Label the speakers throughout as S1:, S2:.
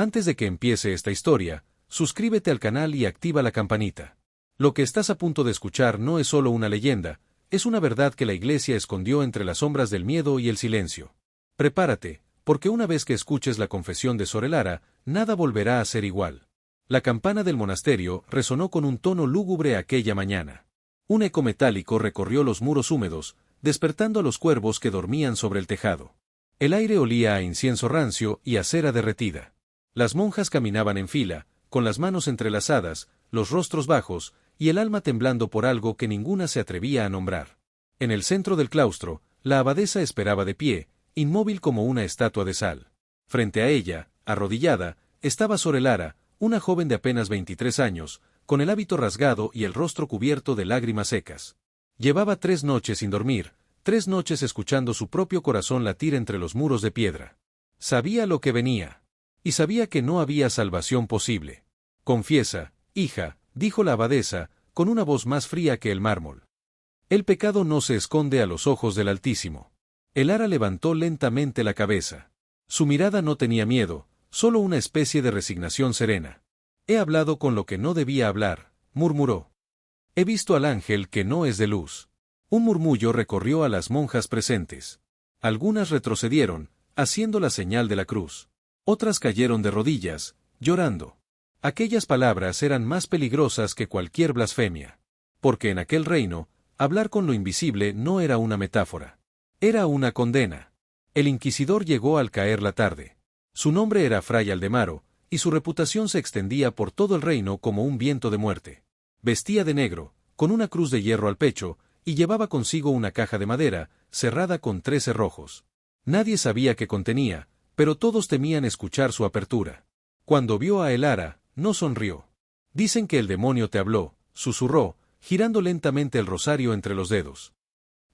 S1: Antes de que empiece esta historia, suscríbete al canal y activa la campanita. Lo que estás a punto de escuchar no es solo una leyenda, es una verdad que la Iglesia escondió entre las sombras del miedo y el silencio. Prepárate, porque una vez que escuches la confesión de Sor Elara, nada volverá a ser igual. La campana del monasterio resonó con un tono lúgubre aquella mañana. Un eco metálico recorrió los muros húmedos, despertando a los cuervos que dormían sobre el tejado. El aire olía a incienso rancio y a cera derretida. Las monjas caminaban en fila, con las manos entrelazadas, los rostros bajos, y el alma temblando por algo que ninguna se atrevía a nombrar. En el centro del claustro, la abadesa esperaba de pie, inmóvil como una estatua de sal. Frente a ella, arrodillada, estaba Sor Elara, una joven de apenas 23 años, con el hábito rasgado y el rostro cubierto de lágrimas secas. Llevaba 3 noches sin dormir, 3 noches escuchando su propio corazón latir entre los muros de piedra. Sabía lo que venía. Y sabía que no había salvación posible. Confiesa, hija, dijo la abadesa, con una voz más fría que el mármol. El pecado no se esconde a los ojos del Altísimo. Elara levantó lentamente la cabeza. Su mirada no tenía miedo, solo una especie de resignación serena. He hablado con lo que no debía hablar, murmuró. He visto al ángel que no es de luz. Un murmullo recorrió a las monjas presentes. Algunas retrocedieron, haciendo la señal de la cruz. Otras cayeron de rodillas, llorando. Aquellas palabras eran más peligrosas que cualquier blasfemia. Porque en aquel reino, hablar con lo invisible no era una metáfora. Era una condena. El inquisidor llegó al caer la tarde. Su nombre era Fray Aldemaro, y su reputación se extendía por todo el reino como un viento de muerte. Vestía de negro, con una cruz de hierro al pecho, y llevaba consigo una caja de madera, cerrada con 3 cerrojos. Nadie sabía qué contenía, pero todos temían escuchar su apertura. Cuando vio a Elara, no sonrió. Dicen que el demonio te habló, susurró, girando lentamente el rosario entre los dedos.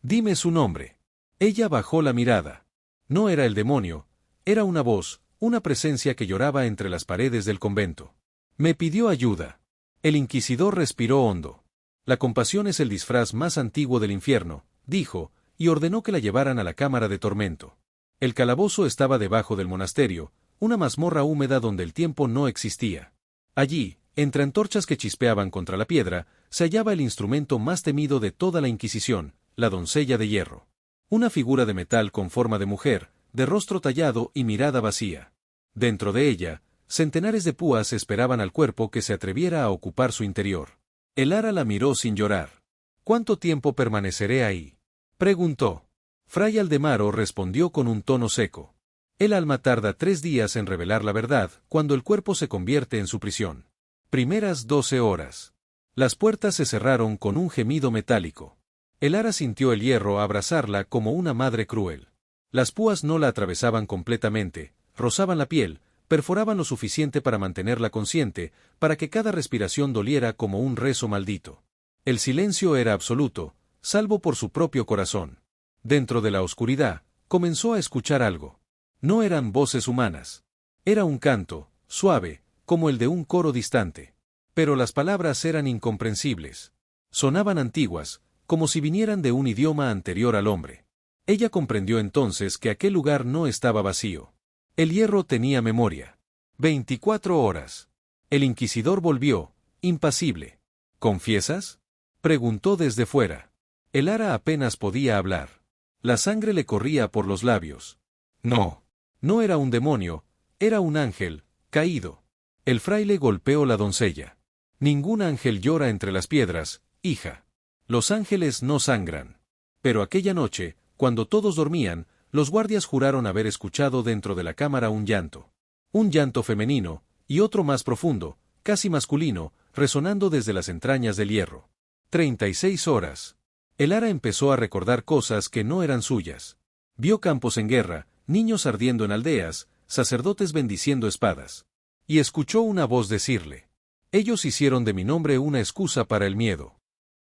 S1: Dime su nombre. Ella bajó la mirada. No era el demonio, era una voz, una presencia que lloraba entre las paredes del convento. Me pidió ayuda. El inquisidor respiró hondo. La compasión es el disfraz más antiguo del infierno, dijo, y ordenó que la llevaran a la cámara de tormento. El calabozo estaba debajo del monasterio, una mazmorra húmeda donde el tiempo no existía. Allí, entre antorchas que chispeaban contra la piedra, se hallaba el instrumento más temido de toda la Inquisición, la doncella de hierro. Una figura de metal con forma de mujer, de rostro tallado y mirada vacía. Dentro de ella, centenares de púas esperaban al cuerpo que se atreviera a ocupar su interior. Elara la miró sin llorar. ¿Cuánto tiempo permaneceré ahí?, preguntó. Fray Aldemaro respondió con un tono seco. El alma tarda 3 días en revelar la verdad, cuando el cuerpo se convierte en su prisión. Primeras 12 horas. Las puertas se cerraron con un gemido metálico. Elara sintió el hierro abrazarla como una madre cruel. Las púas no la atravesaban completamente, rozaban la piel, perforaban lo suficiente para mantenerla consciente, para que cada respiración doliera como un rezo maldito. El silencio era absoluto, salvo por su propio corazón. Dentro de la oscuridad, comenzó a escuchar algo. No eran voces humanas. Era un canto, suave, como el de un coro distante. Pero las palabras eran incomprensibles. Sonaban antiguas, como si vinieran de un idioma anterior al hombre. Ella comprendió entonces que aquel lugar no estaba vacío. El hierro tenía memoria. 24 horas. El inquisidor volvió, impasible. ¿Confiesas?, preguntó desde fuera. Elara apenas podía hablar. La sangre le corría por los labios. No. No era un demonio, era un ángel, caído. El fraile golpeó la doncella. Ningún ángel llora entre las piedras, hija. Los ángeles no sangran. Pero aquella noche, cuando todos dormían, los guardias juraron haber escuchado dentro de la cámara un llanto. Un llanto femenino, y otro más profundo, casi masculino, resonando desde las entrañas del hierro. 36 horas. Elara empezó a recordar cosas que no eran suyas. Vio campos en guerra, niños ardiendo en aldeas, sacerdotes bendiciendo espadas. Y escuchó una voz decirle: ellos hicieron de mi nombre una excusa para el miedo.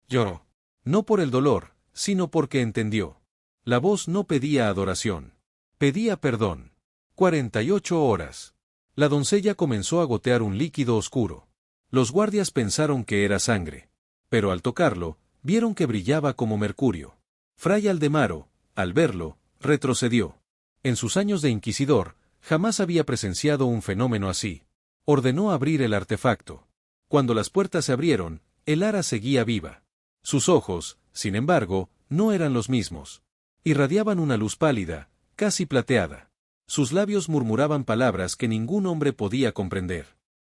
S1: Lloró. No por el dolor, sino porque entendió. La voz no pedía adoración. Pedía perdón. 48 horas. La doncella comenzó a gotear un líquido oscuro. Los guardias pensaron que era sangre. Pero al tocarlo, vieron que brillaba como mercurio. Fray Aldemaro, al verlo, retrocedió. En sus años de inquisidor, Jamás había presenciado un fenómeno así. Ordenó abrir el artefacto. Cuando las puertas se abrieron, el Ara seguía viva. Sus ojos, sin embargo, no eran los mismos. Irradiaban una luz pálida, casi plateada. Sus labios murmuraban palabras que ningún hombre podía comprender.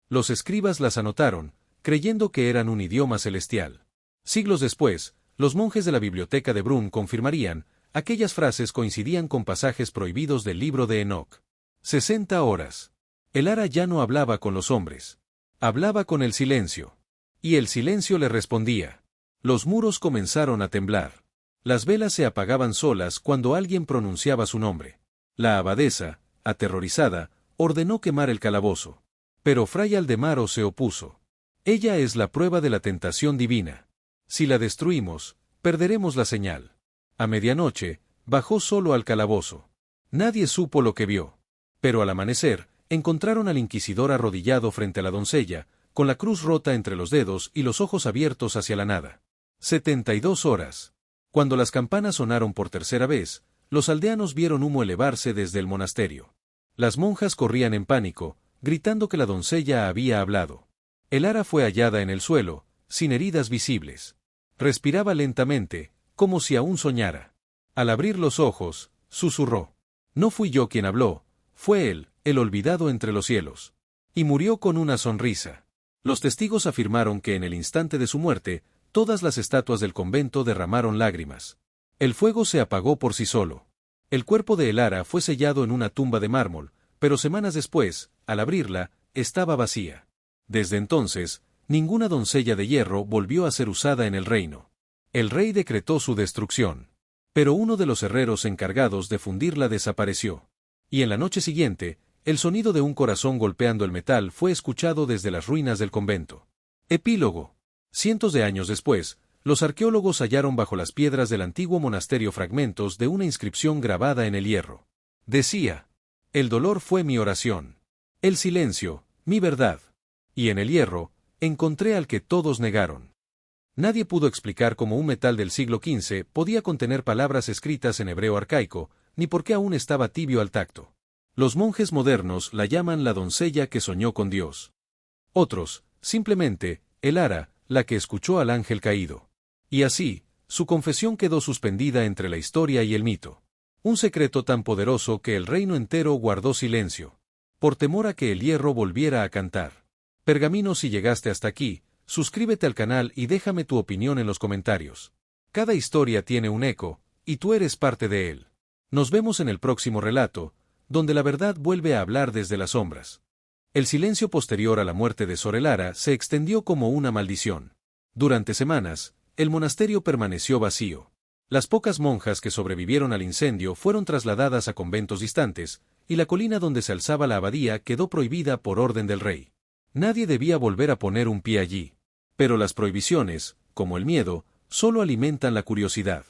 S1: Los escribas las anotaron, creyendo que eran un idioma celestial. Siglos después, los monjes de la biblioteca de Brunn confirmarían, aquellas frases coincidían con pasajes prohibidos del libro de Enoch. 60 horas. El Ara ya no hablaba con los hombres. Hablaba con el silencio. Y el silencio le respondía. Los muros comenzaron a temblar. Las velas se apagaban solas cuando alguien pronunciaba su nombre. La abadesa, aterrorizada, ordenó quemar el calabozo. Pero Fray Aldemaro se opuso. Ella es la prueba de la tentación divina. Si la destruimos, perderemos la señal. A medianoche, bajó solo al calabozo. Nadie supo lo que vio. Pero al amanecer, encontraron al inquisidor arrodillado frente a la doncella, con la cruz rota entre los dedos y los ojos abiertos hacia la nada. 72 horas. Cuando las campanas sonaron por tercera vez, los aldeanos vieron humo elevarse desde el monasterio. Las monjas corrían en pánico, gritando que la doncella había hablado. El Ara fue hallada en el suelo, sin heridas visibles. Respiraba lentamente, como si aún soñara. Al abrir los ojos, susurró. No fui yo quien habló, fue él, el olvidado entre los cielos. Y murió con una sonrisa. Los testigos afirmaron que en el instante de su muerte, todas las estatuas del convento derramaron lágrimas. El fuego se apagó por sí solo. El cuerpo de El Ara fue sellado en una tumba de mármol, pero semanas después, al abrirla, estaba vacía. Desde entonces, ninguna doncella de hierro volvió a ser usada en el reino. El rey decretó su destrucción. Pero uno de los herreros encargados de fundirla desapareció. Y en la noche siguiente, el sonido de un corazón golpeando el metal fue escuchado desde las ruinas del convento. Epílogo. Cientos de años después, los arqueólogos hallaron bajo las piedras del antiguo monasterio fragmentos de una inscripción grabada en el hierro. Decía: el dolor fue mi oración. El silencio, mi verdad. Y en el hierro, encontré al que todos negaron. Nadie pudo explicar cómo un metal del siglo XV podía contener palabras escritas en hebreo arcaico, ni por qué aún estaba tibio al tacto. Los monjes modernos la llaman la doncella que soñó con Dios. Otros, simplemente, el Ara, la que escuchó al ángel caído. Y así, su confesión quedó suspendida entre la historia y el mito. Un secreto tan poderoso que el reino entero guardó silencio, por temor a que el hierro volviera a cantar. Pergamino, si llegaste hasta aquí, suscríbete al canal y déjame tu opinión en los comentarios. Cada historia tiene un eco, y tú eres parte de él. Nos vemos en el próximo relato, donde la verdad vuelve a hablar desde las sombras. El silencio posterior a la muerte de Sor El Ara se extendió como una maldición. Durante semanas, el monasterio permaneció vacío. Las pocas monjas que sobrevivieron al incendio fueron trasladadas a conventos distantes, y la colina donde se alzaba la abadía quedó prohibida por orden del rey. Nadie debía volver a poner un pie allí. Pero las prohibiciones, como el miedo, solo alimentan la curiosidad.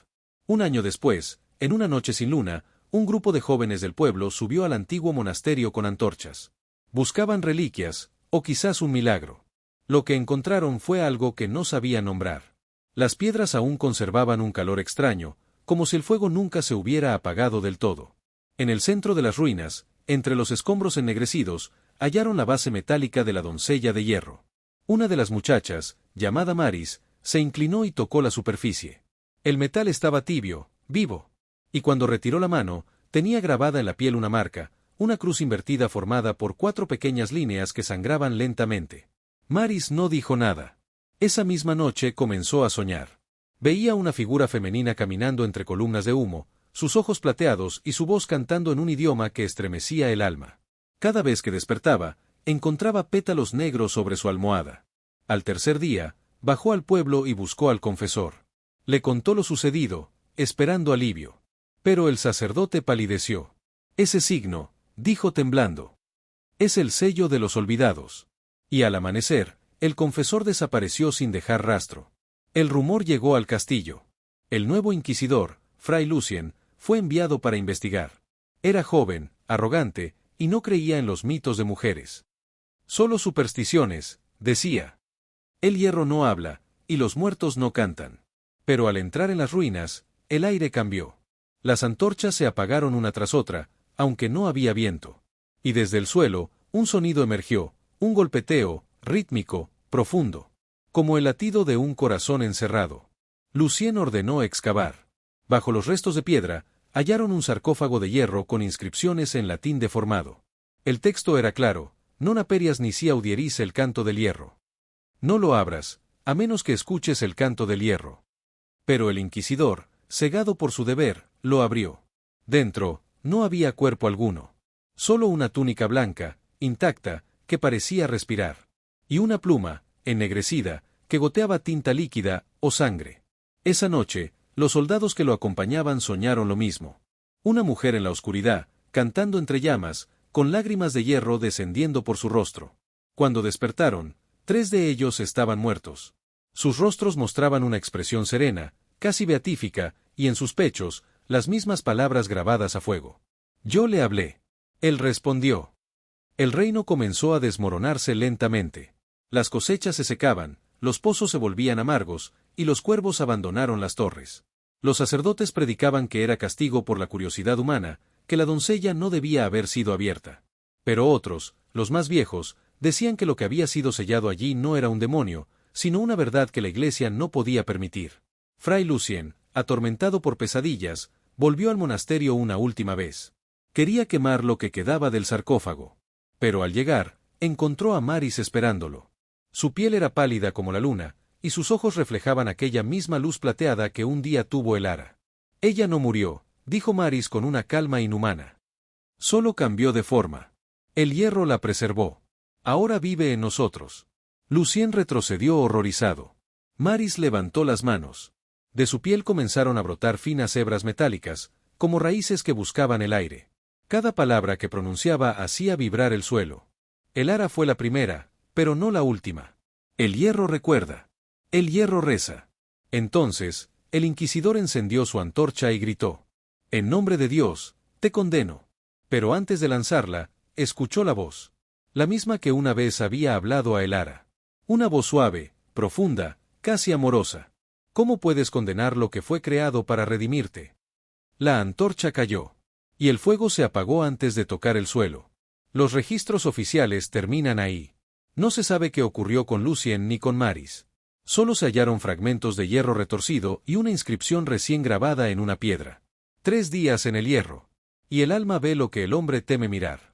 S1: Un año después, en una noche sin luna, un grupo de jóvenes del pueblo subió al antiguo monasterio con antorchas. Buscaban reliquias, o quizás un milagro. Lo que encontraron fue algo que no sabían nombrar. Las piedras aún conservaban un calor extraño, como si el fuego nunca se hubiera apagado del todo. En el centro de las ruinas, entre los escombros ennegrecidos, hallaron la base metálica de la doncella de hierro. Una de las muchachas, llamada Maris, se inclinó y tocó la superficie. El metal estaba tibio, vivo. Y cuando retiró la mano, tenía grabada en la piel una marca, una cruz invertida formada por 4 pequeñas líneas que sangraban lentamente. Maris no dijo nada. Esa misma noche comenzó a soñar. Veía una figura femenina caminando entre columnas de humo, sus ojos plateados y su voz cantando en un idioma que estremecía el alma. Cada vez que despertaba, encontraba pétalos negros sobre su almohada. Al tercer día, bajó al pueblo y buscó al confesor. Le contó lo sucedido, esperando alivio. Pero el sacerdote palideció. Ese signo, dijo temblando, es el sello de los olvidados. Y al amanecer, el confesor desapareció sin dejar rastro. El rumor llegó al castillo. El nuevo inquisidor, Fray Lucien, fue enviado para investigar. Era joven, arrogante, y no creía en los mitos de mujeres. Solo supersticiones, decía. El hierro no habla, y los muertos no cantan. Pero al entrar en las ruinas, el aire cambió. Las antorchas se apagaron una tras otra, aunque no había viento. Y desde el suelo, un sonido emergió, un golpeteo, rítmico, profundo, como el latido de un corazón encerrado. Lucien ordenó excavar. Bajo los restos de piedra, hallaron un sarcófago de hierro con inscripciones en latín deformado. El texto era claro: non aperias nisi audieris el canto del hierro. No lo abras, a menos que escuches el canto del hierro. Pero el inquisidor, cegado por su deber, lo abrió. Dentro, no había cuerpo alguno. Solo una túnica blanca, intacta, que parecía respirar. Y una pluma, ennegrecida, que goteaba tinta líquida, o sangre. Esa noche, los soldados que lo acompañaban soñaron lo mismo. Una mujer en la oscuridad, cantando entre llamas, con lágrimas de hierro descendiendo por su rostro. Cuando despertaron, 3 de ellos estaban muertos. Sus rostros mostraban una expresión serena, casi beatífica, y en sus pechos, las mismas palabras grabadas a fuego. Yo le hablé. Él respondió. El reino comenzó a desmoronarse lentamente. Las cosechas se secaban, los pozos se volvían amargos, y los cuervos abandonaron las torres. Los sacerdotes predicaban que era castigo por la curiosidad humana, que la doncella no debía haber sido abierta. Pero otros, los más viejos, decían que lo que había sido sellado allí no era un demonio, sino una verdad que la Iglesia no podía permitir. Fray Lucien, atormentado por pesadillas, volvió al monasterio una última vez. Quería quemar lo que quedaba del sarcófago. Pero al llegar, encontró a Maris esperándolo. Su piel era pálida como la luna, y sus ojos reflejaban aquella misma luz plateada que un día tuvo el ara. Ella no murió, dijo Maris con una calma inhumana. Solo cambió de forma. El hierro la preservó. Ahora vive en nosotros. Lucien retrocedió horrorizado. Maris levantó las manos. De su piel comenzaron a brotar finas hebras metálicas, como raíces que buscaban el aire. Cada palabra que pronunciaba hacía vibrar el suelo. El ara fue la primera, pero no la última. El hierro recuerda. El hierro reza. Entonces, el inquisidor encendió su antorcha y gritó: En nombre de Dios, te condeno. Pero antes de lanzarla, escuchó la voz. La misma que una vez había hablado a el ara. Una voz suave, profunda, casi amorosa. ¿Cómo puedes condenar lo que fue creado para redimirte? La antorcha cayó. Y el fuego se apagó antes de tocar el suelo. Los registros oficiales terminan ahí. No se sabe qué ocurrió con Lucien ni con Maris. Solo se hallaron fragmentos de hierro retorcido y una inscripción recién grabada en una piedra. 3 días en el hierro. Y el alma ve lo que el hombre teme mirar.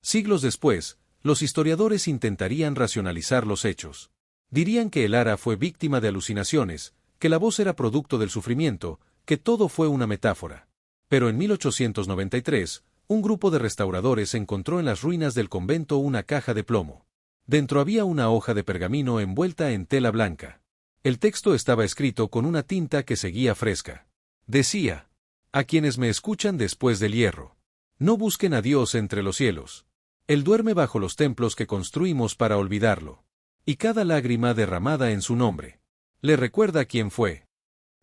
S1: Siglos después, los historiadores intentarían racionalizar los hechos. Dirían que el ara fue víctima de alucinaciones, que la voz era producto del sufrimiento, que todo fue una metáfora. Pero en 1893, un grupo de restauradores encontró en las ruinas del convento una caja de plomo. Dentro había una hoja de pergamino envuelta en tela blanca. El texto estaba escrito con una tinta que seguía fresca. Decía: a quienes me escuchan después del hierro. No busquen a Dios entre los cielos. Él duerme bajo los templos que construimos para olvidarlo. Y cada lágrima derramada en su nombre le recuerda quién fue.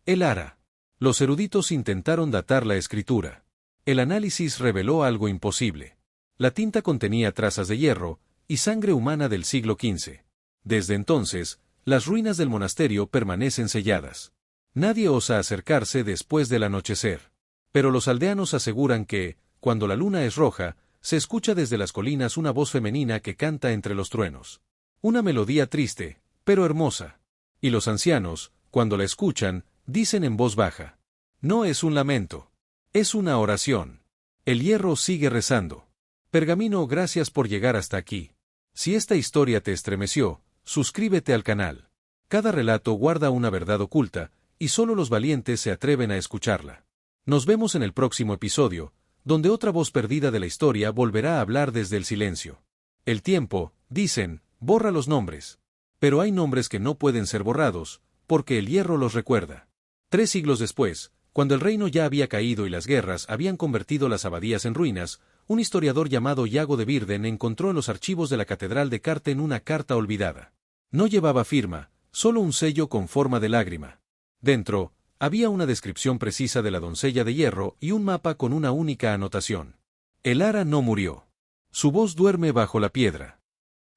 S1: El ara. Los eruditos intentaron datar la escritura. El análisis reveló algo imposible. La tinta contenía trazas de hierro y sangre humana del siglo XV. Desde entonces, las ruinas del monasterio permanecen selladas. Nadie osa acercarse después del anochecer. Pero los aldeanos aseguran que, cuando la luna es roja, se escucha desde las colinas una voz femenina que canta entre los truenos. Una melodía triste, pero hermosa. Y los ancianos, cuando la escuchan, dicen en voz baja: no es un lamento. Es una oración. El hierro sigue rezando. Pergamino, gracias por llegar hasta aquí. Si esta historia te estremeció, suscríbete al canal. Cada relato guarda una verdad oculta, y solo los valientes se atreven a escucharla. Nos vemos en el próximo episodio, donde otra voz perdida de la historia volverá a hablar desde el silencio. El tiempo, dicen, borra los nombres. Pero hay nombres que no pueden ser borrados, porque el hierro los recuerda. 3 siglos después, cuando el reino ya había caído y las guerras habían convertido las abadías en ruinas, un historiador llamado Iago de Virden encontró en los archivos de la catedral de Carten una carta olvidada. No llevaba firma, solo un sello con forma de lágrima. Dentro, había una descripción precisa de la doncella de hierro y un mapa con una única anotación. El ara no murió. Su voz duerme bajo la piedra.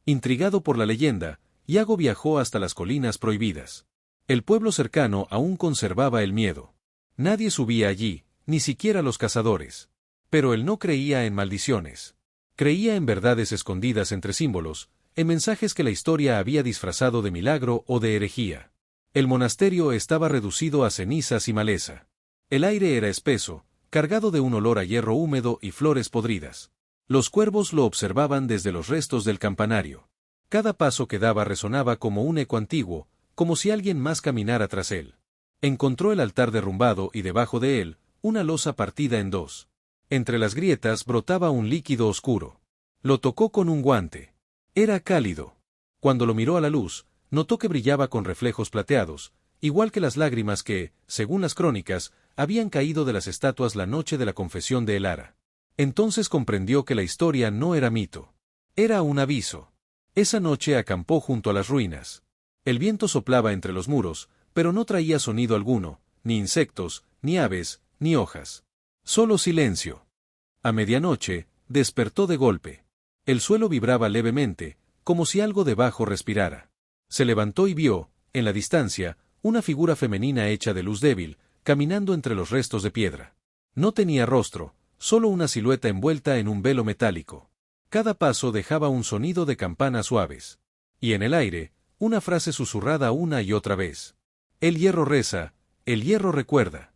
S1: Intrigado por la leyenda, Iago viajó hasta las colinas prohibidas. El pueblo cercano aún conservaba el miedo. Nadie subía allí, ni siquiera los cazadores. Pero él no creía en maldiciones. Creía en verdades escondidas entre símbolos, en mensajes que la historia había disfrazado de milagro o de herejía. El monasterio estaba reducido a cenizas y maleza. El aire era espeso, cargado de un olor a hierro húmedo y flores podridas. Los cuervos lo observaban desde los restos del campanario. Cada paso que daba resonaba como un eco antiguo, como si alguien más caminara tras él. Encontró el altar derrumbado y debajo de él, una losa partida en dos. Entre las grietas brotaba un líquido oscuro. Lo tocó con un guante. Era cálido. Cuando lo miró a la luz, notó que brillaba con reflejos plateados, igual que las lágrimas que, según las crónicas, habían caído de las estatuas la noche de la confesión de Elara. Entonces comprendió que la historia no era mito. Era un aviso. Esa noche acampó junto a las ruinas. El viento soplaba entre los muros, pero no traía sonido alguno, ni insectos, ni aves, ni hojas. Solo silencio. A medianoche, despertó de golpe. El suelo vibraba levemente, como si algo debajo respirara. Se levantó y vio, en la distancia, una figura femenina hecha de luz débil, caminando entre los restos de piedra. No tenía rostro, solo una silueta envuelta en un velo metálico. Cada paso dejaba un sonido de campanas suaves. Y en el aire, una frase susurrada una y otra vez. El hierro reza, el hierro recuerda.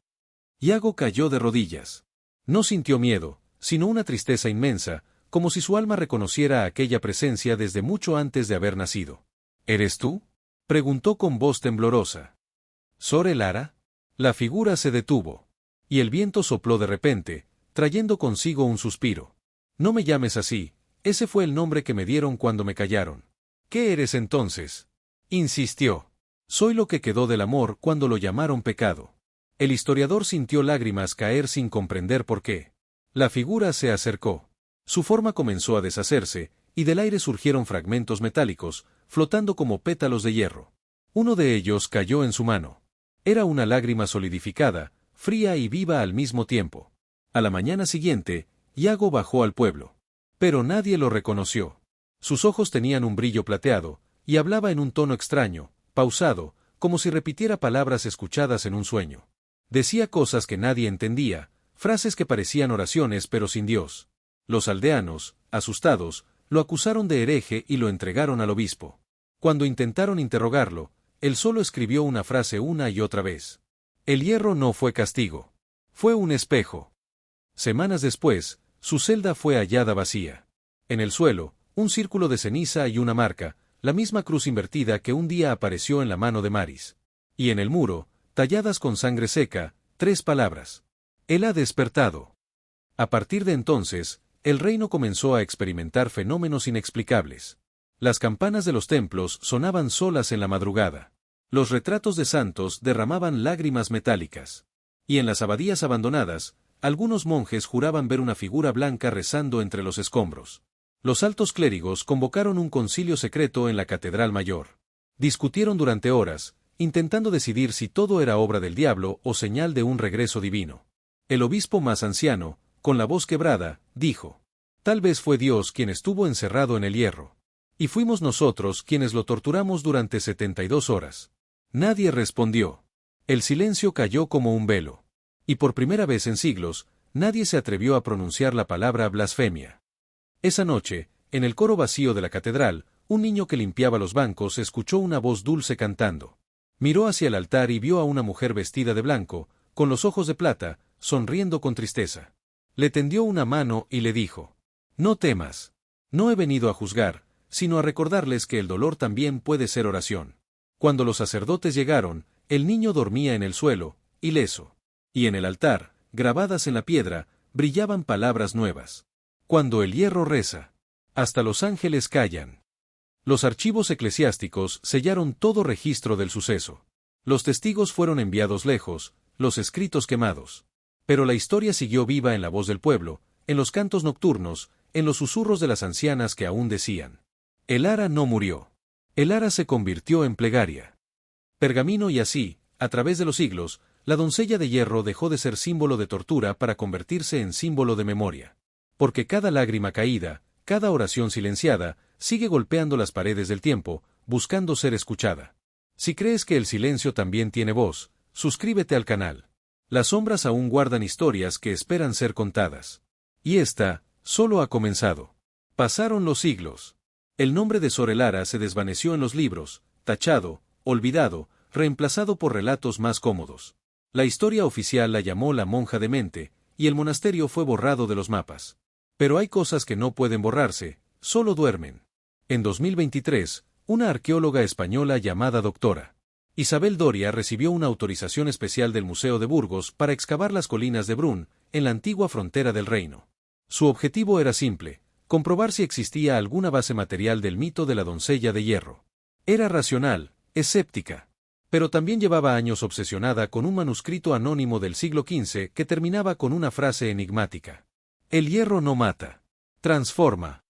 S1: Iago cayó de rodillas. No sintió miedo, sino una tristeza inmensa, como si su alma reconociera aquella presencia desde mucho antes de haber nacido. ¿Eres tú?, preguntó con voz temblorosa. ¿Sor Elara? La figura se detuvo. Y el viento sopló de repente, trayendo consigo un suspiro. No me llames así, ese fue el nombre que me dieron cuando me callaron. ¿Qué eres entonces?, insistió. Soy lo que quedó del amor cuando lo llamaron pecado. El historiador sintió lágrimas caer sin comprender por qué. La figura se acercó. Su forma comenzó a deshacerse, y del aire surgieron fragmentos metálicos, flotando como pétalos de hierro. Uno de ellos cayó en su mano. Era una lágrima solidificada, fría y viva al mismo tiempo. A la mañana siguiente, Iago bajó al pueblo. Pero nadie lo reconoció. Sus ojos tenían un brillo plateado, y hablaba en un tono extraño, pausado, como si repitiera palabras escuchadas en un sueño. Decía cosas que nadie entendía, frases que parecían oraciones pero sin Dios. Los aldeanos, asustados, lo acusaron de hereje y lo entregaron al obispo. Cuando intentaron interrogarlo, él solo escribió una frase una y otra vez. El hierro no fue castigo. Fue un espejo. Semanas después, su celda fue hallada vacía. En el suelo, un círculo de ceniza y una marca, la misma cruz invertida que un día apareció en la mano de Maris. Y en el muro, talladas con sangre seca, 3 palabras. Él ha despertado. A partir de entonces, el reino comenzó a experimentar fenómenos inexplicables. Las campanas de los templos sonaban solas en la madrugada. Los retratos de santos derramaban lágrimas metálicas. Y en las abadías abandonadas, algunos monjes juraban ver una figura blanca rezando entre los escombros. Los altos clérigos convocaron un concilio secreto en la Catedral Mayor. Discutieron durante horas, intentando decidir si todo era obra del diablo o señal de un regreso divino. El obispo más anciano, con la voz quebrada, dijo: «Tal vez fue Dios quien estuvo encerrado en el hierro. Y fuimos nosotros quienes lo torturamos durante 72 horas». Nadie respondió. El silencio cayó como un velo. Y por primera vez en siglos, nadie se atrevió a pronunciar la palabra blasfemia. Esa noche, en el coro vacío de la catedral, un niño que limpiaba los bancos escuchó una voz dulce cantando. Miró hacia el altar y vio a una mujer vestida de blanco, con los ojos de plata, sonriendo con tristeza. Le tendió una mano y le dijo: «No temas. No he venido a juzgar, sino a recordarles que el dolor también puede ser oración». Cuando los sacerdotes llegaron, el niño dormía en el suelo, ileso. Y en el altar, grabadas en la piedra, brillaban palabras nuevas. Cuando el hierro reza, hasta los ángeles callan. Los archivos eclesiásticos sellaron todo registro del suceso. Los testigos fueron enviados lejos, los escritos quemados. Pero la historia siguió viva en la voz del pueblo, en los cantos nocturnos, en los susurros de las ancianas que aún decían: «Elara no murió. Elara se convirtió en plegaria». Pergamino y así, a través de los siglos, la doncella de hierro dejó de ser símbolo de tortura para convertirse en símbolo de memoria. Porque cada lágrima caída, cada oración silenciada, sigue golpeando las paredes del tiempo, buscando ser escuchada. Si crees que el silencio también tiene voz, suscríbete al canal. Las sombras aún guardan historias que esperan ser contadas. Y esta, solo ha comenzado. Pasaron los siglos. El nombre de Sor Elara se desvaneció en los libros, tachado, olvidado, reemplazado por relatos más cómodos. La historia oficial la llamó la monja demente, y el monasterio fue borrado de los mapas. Pero hay cosas que no pueden borrarse, solo duermen. En 2023, una arqueóloga española llamada Dra. Isabel Doria recibió una autorización especial del Museo de Burgos para excavar las colinas de Brun, en la antigua frontera del reino. Su objetivo era simple: comprobar si existía alguna base material del mito de la doncella de hierro. Era racional, escéptica. Pero también llevaba años obsesionada con un manuscrito anónimo del siglo XV que terminaba con una frase enigmática. El hierro no mata. Transforma.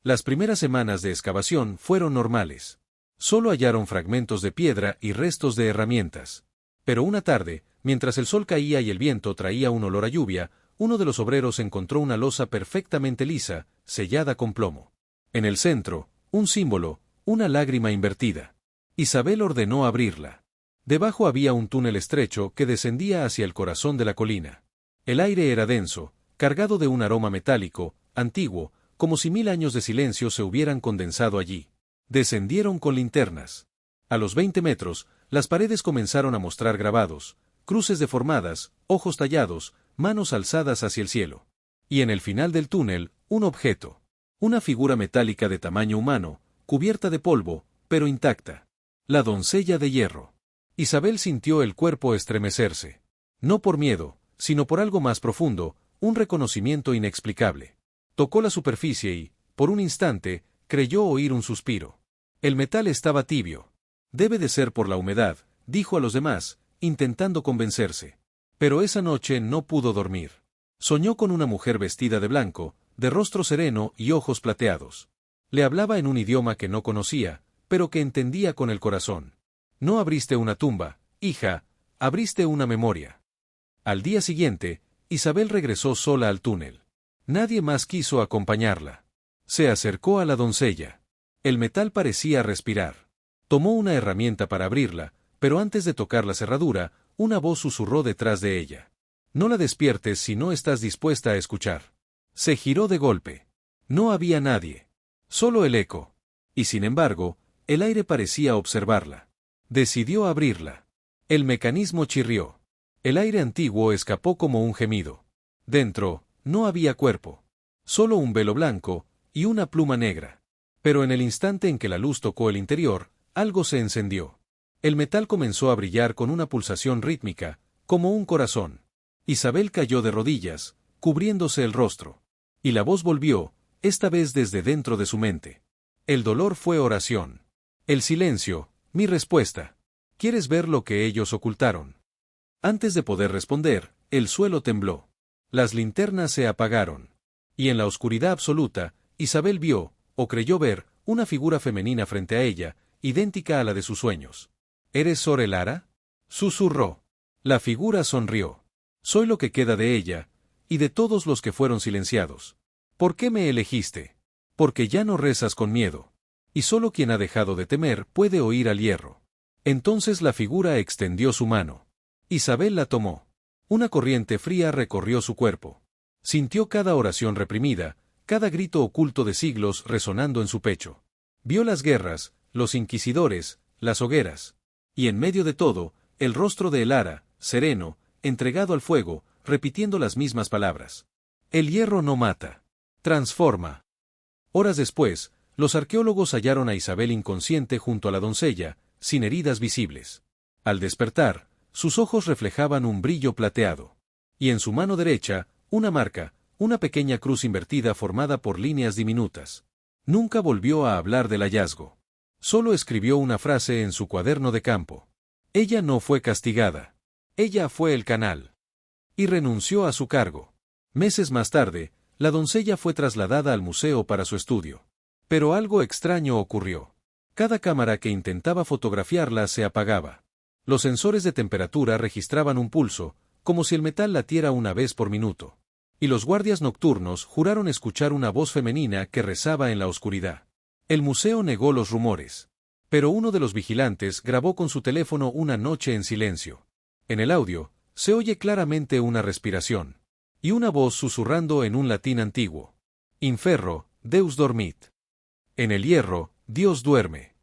S1: Las primeras semanas de excavación fueron normales. Solo hallaron fragmentos de piedra y restos de herramientas. Pero una tarde, mientras el sol caía y el viento traía un olor a lluvia, uno de los obreros encontró una losa perfectamente lisa, sellada con plomo. En el centro, un símbolo, una lágrima invertida. Isabel ordenó abrirla. Debajo había un túnel estrecho que descendía hacia el corazón de la colina. El aire era denso, cargado de un aroma metálico, antiguo, como si 1000 años de silencio se hubieran condensado allí. Descendieron con linternas. A los 20 metros, las paredes comenzaron a mostrar grabados, cruces deformadas, ojos tallados, manos alzadas hacia el cielo. Y en el final del túnel, un objeto. Una figura metálica de tamaño humano, cubierta de polvo, pero intacta. La doncella de hierro. Isabel sintió el cuerpo estremecerse. No por miedo, sino por algo más profundo, un reconocimiento inexplicable. Tocó la superficie y, por un instante, creyó oír un suspiro. El metal estaba tibio. Debe de ser por la humedad, dijo a los demás, intentando convencerse. Pero esa noche no pudo dormir. Soñó con una mujer vestida de blanco, de rostro sereno y ojos plateados. Le hablaba en un idioma que no conocía, pero que entendía con el corazón. No abriste una tumba, hija, abriste una memoria. Al día siguiente, Isabel regresó sola al túnel. Nadie más quiso acompañarla. Se acercó a la doncella. El metal parecía respirar. Tomó una herramienta para abrirla, pero antes de tocar la cerradura, una voz susurró detrás de ella. No la despiertes si no estás dispuesta a escuchar. Se giró de golpe. No había nadie. Solo el eco. Y sin embargo, el aire parecía observarla. Decidió abrirla. El mecanismo chirrió. El aire antiguo escapó como un gemido. Dentro, no había cuerpo. Solo un velo blanco, y una pluma negra. Pero en el instante en que la luz tocó el interior, algo se encendió. El metal comenzó a brillar con una pulsación rítmica, como un corazón. Isabel cayó de rodillas, cubriéndose el rostro. Y la voz volvió, esta vez desde dentro de su mente. El dolor fue oración. El silencio, mi respuesta. ¿Quieres ver lo que ellos ocultaron? Antes de poder responder, el suelo tembló. Las linternas se apagaron. Y en la oscuridad absoluta, Isabel vio, o creyó ver, una figura femenina frente a ella, idéntica a la de sus sueños. ¿Eres Sor Elara? Susurró. La figura sonrió. Soy lo que queda de ella, y de todos los que fueron silenciados. ¿Por qué me elegiste? Porque ya no rezas con miedo. Y solo quien ha dejado de temer puede oír al hierro. Entonces la figura extendió su mano. Isabel la tomó. Una corriente fría recorrió su cuerpo. Sintió cada oración reprimida, cada grito oculto de siglos resonando en su pecho. Vio las guerras, los inquisidores, las hogueras. Y en medio de todo, el rostro de Elara, sereno, entregado al fuego, repitiendo las mismas palabras. El hierro no mata. Transforma. Horas después, los arqueólogos hallaron a Isabel inconsciente junto a la doncella, sin heridas visibles. Al despertar, sus ojos reflejaban un brillo plateado. Y en su mano derecha, una marca, una pequeña cruz invertida formada por líneas diminutas. Nunca volvió a hablar del hallazgo. Solo escribió una frase en su cuaderno de campo. Ella no fue castigada. Ella fue el canal. Y renunció a su cargo. Meses más tarde, la doncella fue trasladada al museo para su estudio. Pero algo extraño ocurrió. Cada cámara que intentaba fotografiarla se apagaba. Los sensores de temperatura registraban un pulso, como si el metal latiera una vez por minuto. Y los guardias nocturnos juraron escuchar una voz femenina que rezaba en la oscuridad. El museo negó los rumores. Pero uno de los vigilantes grabó con su teléfono una noche en silencio. En el audio, se oye claramente una respiración. Y una voz susurrando en un latín antiguo. Inferro, Deus dormit. En el hierro, Dios duerme.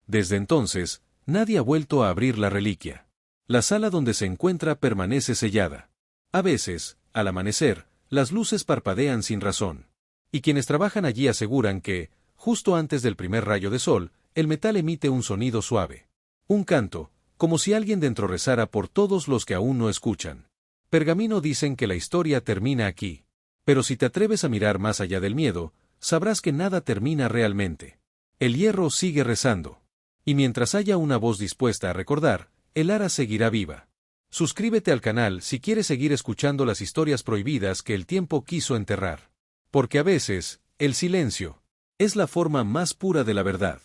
S1: Desde entonces, nadie ha vuelto a abrir la reliquia. La sala donde se encuentra permanece sellada. A veces, al amanecer, las luces parpadean sin razón. Y quienes trabajan allí aseguran que, justo antes del primer rayo de sol, el metal emite un sonido suave. Un canto, como si alguien dentro rezara por todos los que aún no escuchan. Pergamino dicen que la historia termina aquí. Pero si te atreves a mirar más allá del miedo, sabrás que nada termina realmente. El hierro sigue rezando. Y mientras haya una voz dispuesta a recordar, el ara seguirá viva. Suscríbete al canal si quieres seguir escuchando las historias prohibidas que el tiempo quiso enterrar. Porque a veces, el silencio es la forma más pura de la verdad.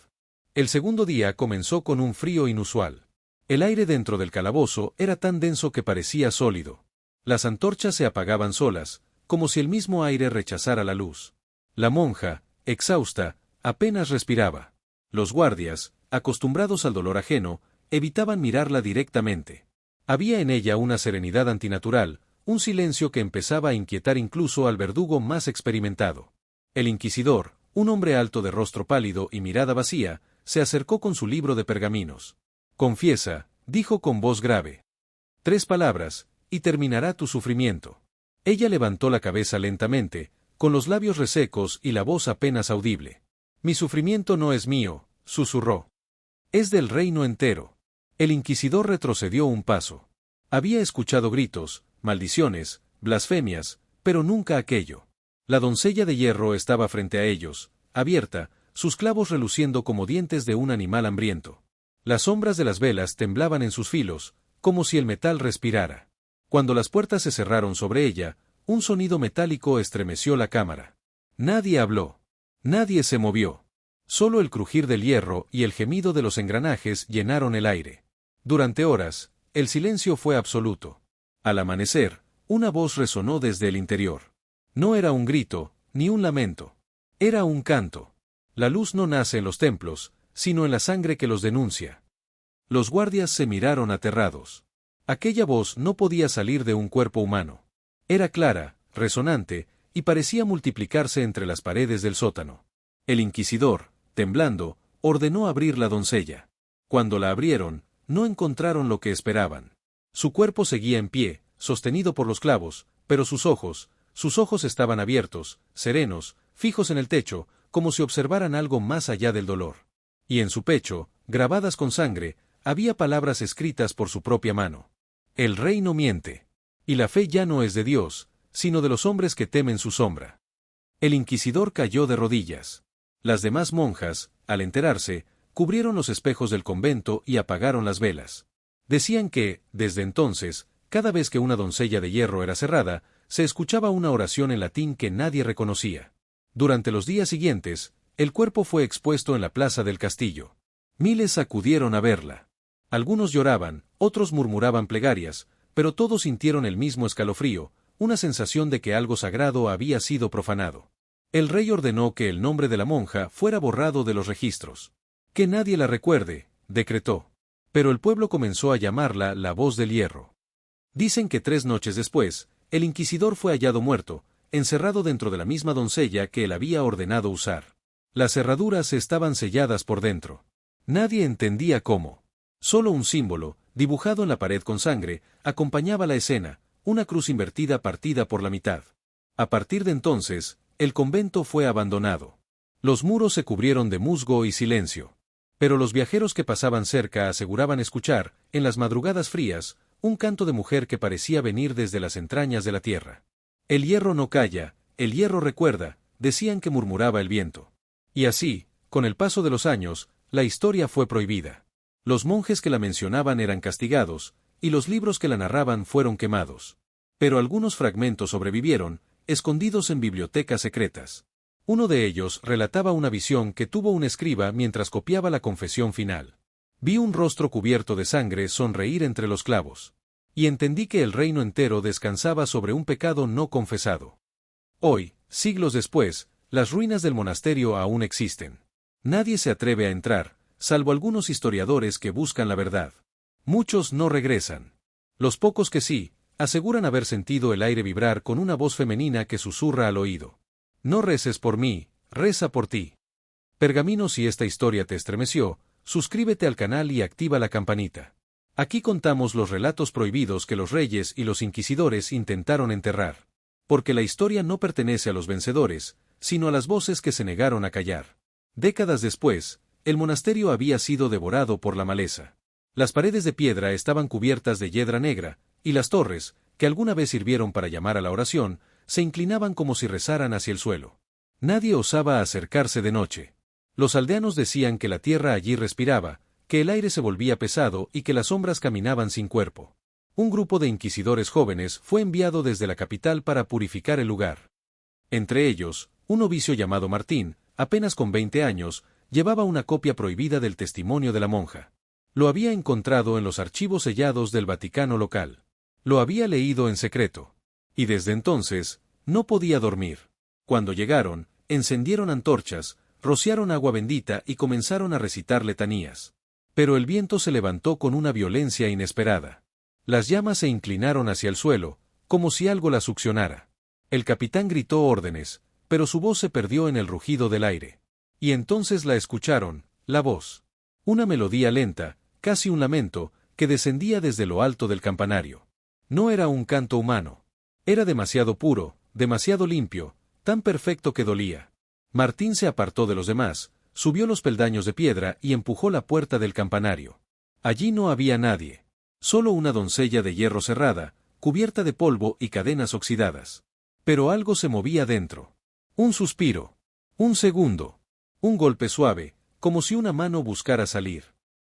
S1: El segundo día comenzó con un frío inusual. El aire dentro del calabozo era tan denso que parecía sólido. Las antorchas se apagaban solas, como si el mismo aire rechazara la luz. La monja, exhausta, apenas respiraba. Los guardias, acostumbrados al dolor ajeno, evitaban mirarla directamente. Había en ella una serenidad antinatural, un silencio que empezaba a inquietar incluso al verdugo más experimentado. El inquisidor, un hombre alto de rostro pálido y mirada vacía, se acercó con su libro de pergaminos. «Confiesa», dijo con voz grave. «3 palabras, y terminará tu sufrimiento». Ella levantó la cabeza lentamente, con los labios resecos y la voz apenas audible. «Mi sufrimiento no es mío», susurró. «Es del reino entero». El inquisidor retrocedió un paso. Había escuchado gritos, maldiciones, blasfemias, pero nunca aquello. La doncella de hierro estaba frente a ellos, abierta, sus clavos reluciendo como dientes de un animal hambriento. Las sombras de las velas temblaban en sus filos, como si el metal respirara. Cuando las puertas se cerraron sobre ella, un sonido metálico estremeció la cámara. Nadie habló. Nadie se movió. Solo el crujir del hierro y el gemido de los engranajes llenaron el aire. Durante horas, el silencio fue absoluto. Al amanecer, una voz resonó desde el interior. No era un grito, ni un lamento. Era un canto. La luz no nace en los templos, sino en la sangre que los denuncia. Los guardias se miraron aterrados. Aquella voz no podía salir de un cuerpo humano. Era clara, resonante, y parecía multiplicarse entre las paredes del sótano. El inquisidor, temblando, ordenó abrir la doncella. Cuando la abrieron, no encontraron lo que esperaban. Su cuerpo seguía en pie, sostenido por los clavos, pero sus ojos estaban abiertos, serenos, fijos en el techo, como si observaran algo más allá del dolor. Y en su pecho, grabadas con sangre, había palabras escritas por su propia mano. El rey no miente. Y la fe ya no es de Dios, sino de los hombres que temen su sombra. El inquisidor cayó de rodillas. Las demás monjas, al enterarse, cubrieron los espejos del convento y apagaron las velas. Decían que, desde entonces, cada vez que una doncella de hierro era cerrada, se escuchaba una oración en latín que nadie reconocía. Durante los días siguientes, el cuerpo fue expuesto en la plaza del castillo. Miles acudieron a verla. Algunos lloraban, otros murmuraban plegarias, pero todos sintieron el mismo escalofrío, una sensación de que algo sagrado había sido profanado. El rey ordenó que el nombre de la monja fuera borrado de los registros. Que nadie la recuerde, decretó. Pero el pueblo comenzó a llamarla la voz del hierro. Dicen que 3 noches después, el inquisidor fue hallado muerto, encerrado dentro de la misma doncella que él había ordenado usar. Las cerraduras estaban selladas por dentro. Nadie entendía cómo. Solo un símbolo, dibujado en la pared con sangre, acompañaba la escena, una cruz invertida partida por la mitad. A partir de entonces, el convento fue abandonado. Los muros se cubrieron de musgo y silencio. Pero los viajeros que pasaban cerca aseguraban escuchar, en las madrugadas frías, un canto de mujer que parecía venir desde las entrañas de la tierra. El hierro no calla, el hierro recuerda, decían que murmuraba el viento. Y así, con el paso de los años, la historia fue prohibida. Los monjes que la mencionaban eran castigados, y los libros que la narraban fueron quemados. Pero algunos fragmentos sobrevivieron, escondidos en bibliotecas secretas. Uno de ellos relataba una visión que tuvo un escriba mientras copiaba la confesión final. Vi un rostro cubierto de sangre sonreír entre los clavos. Y entendí que el reino entero descansaba sobre un pecado no confesado. Hoy, siglos después, las ruinas del monasterio aún existen. Nadie se atreve a entrar, salvo algunos historiadores que buscan la verdad. Muchos no regresan. Los pocos que sí, aseguran haber sentido el aire vibrar con una voz femenina que susurra al oído. No reces por mí, reza por ti. Pergamino, si esta historia te estremeció, suscríbete al canal y activa la campanita. Aquí contamos los relatos prohibidos que los reyes y los inquisidores intentaron enterrar. Porque la historia no pertenece a los vencedores, sino a las voces que se negaron a callar. Décadas después, el monasterio había sido devorado por la maleza. Las paredes de piedra estaban cubiertas de hiedra negra, y las torres, que alguna vez sirvieron para llamar a la oración, se inclinaban como si rezaran hacia el suelo. Nadie osaba acercarse de noche. Los aldeanos decían que la tierra allí respiraba, que el aire se volvía pesado y que las sombras caminaban sin cuerpo. Un grupo de inquisidores jóvenes fue enviado desde la capital para purificar el lugar. Entre ellos, un novicio llamado Martín, apenas con 20 años, llevaba una copia prohibida del testimonio de la monja. Lo había encontrado en los archivos sellados del Vaticano local. Lo había leído en secreto. Y desde entonces, no podía dormir. Cuando llegaron, encendieron antorchas, rociaron agua bendita y comenzaron a recitar letanías. Pero el viento se levantó con una violencia inesperada. Las llamas se inclinaron hacia el suelo, como si algo las succionara. El capitán gritó órdenes, pero su voz se perdió en el rugido del aire. Y entonces la escucharon, la voz. Una melodía lenta, casi un lamento, que descendía desde lo alto del campanario. No era un canto humano. Era demasiado puro, demasiado limpio, tan perfecto que dolía. Martín se apartó de los demás, subió los peldaños de piedra y empujó la puerta del campanario. Allí no había nadie. Solo una doncella de hierro cerrada, cubierta de polvo y cadenas oxidadas. Pero algo se movía dentro. Un suspiro. Un segundo. Un golpe suave, como si una mano buscara salir.